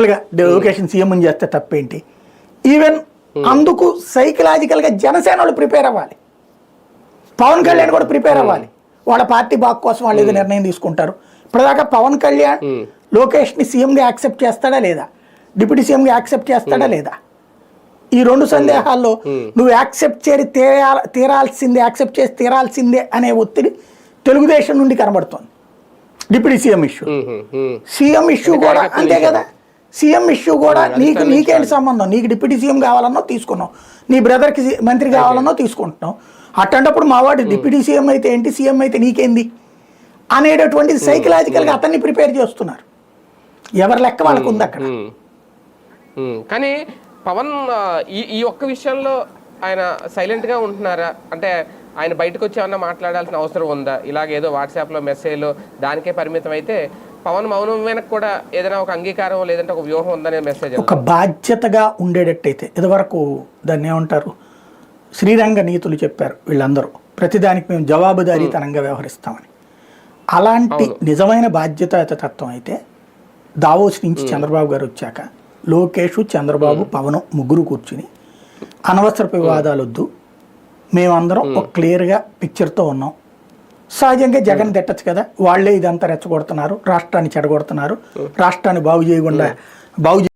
Location CM చేస్తే తప్పేంటి. Even అందుకు సైకలాజికల్గా జనసేన వాళ్ళు ప్రిపేర్ అవ్వాలి, పవన్ కళ్యాణ్ కూడా ప్రిపేర్ అవ్వాలి. వాళ్ళ పార్టీ బాగు కోసం వాళ్ళు ఏదో నిర్ణయం తీసుకుంటారు. ఇప్పటిదాకా పవన్ కళ్యాణ్ లోకేష్ని సీఎంగా యాక్సెప్ట్ చేస్తాడా లేదా, డిప్యూటీ సీఎంగా యాక్సెప్ట్ చేస్తాడా లేదా, ఈ రెండు సందేహాల్లో నువ్వు యాక్సెప్ట్ తీరాల్సిందే, యాక్సెప్ట్ చేసి తీరాల్సిందే అనే ఒత్తిడి తెలుగుదేశం నుండి కనబడుతోంది. Deputy CM issue, CM issue కూడా అంతే కదా. సీఎం ఇష్యూ కూడా నీకేంటి సంబంధం, నీకు డిప్యూటీ సీఎం కావాలన్నో తీసుకున్నావు, నీ బ్రదర్కి మంత్రి కావాలన్నో తీసుకుంటున్నావు. అట్టంటప్పుడు మావాడు డిప్యూటీ సీఎం అయితే ఏంటి, సీఎం అయితే నీకేంది అనేటటువంటిది సైకలాజికల్గా అతన్ని ప్రిపేర్ చేస్తున్నారు. ఎవరి లెక్క వాళ్ళకు ఉంది అక్కడ. కానీ పవన్ ఈ ఒక్క విషయంలో ఆయన సైలెంట్గా ఉంటున్నారా? అంటే ఆయన బయటకు వచ్చి ఏమన్నా మాట్లాడాల్సిన అవసరం ఉందా? ఇలాగేదో వాట్సాప్లో మెసేజ్లో దానికే పరిమితం అయితే పవన్ మౌనం వెనక కూడా ఏదైనా ఒక అంగీకారం లేదంటే ఒక వ్యూహం ఉందనే మెసేజ్. ఒక బాధ్యతగా ఉండేటట్టయితే ఇదివరకు దాన్ని ఏమంటారు, శ్రీరంగ నీతులు చెప్పారు వీళ్ళందరూ, ప్రతిదానికి మేము జవాబుదారీతనంగా వ్యవహరిస్తామని. అలాంటి నిజమైన బాధ్యతాయుతత్వం అయితే దావోస్ నుంచి చంద్రబాబు గారు వచ్చాక లోకేష్, చంద్రబాబు, పవన్ ముగ్గురు కూర్చుని అనవసరపు వివాదాలు వద్దు, మేమందరం ఒక క్లియర్గా పిక్చర్తో ఉన్నాం. సహజంగా జగన్ తిట్టచ్చు కదా, వాళ్లే ఇదంతా రెచ్చగొడుతున్నారు, రాష్ట్రాన్ని చెడగొడుతున్నారు, రాష్ట్రాన్ని బాగు చేయకుండా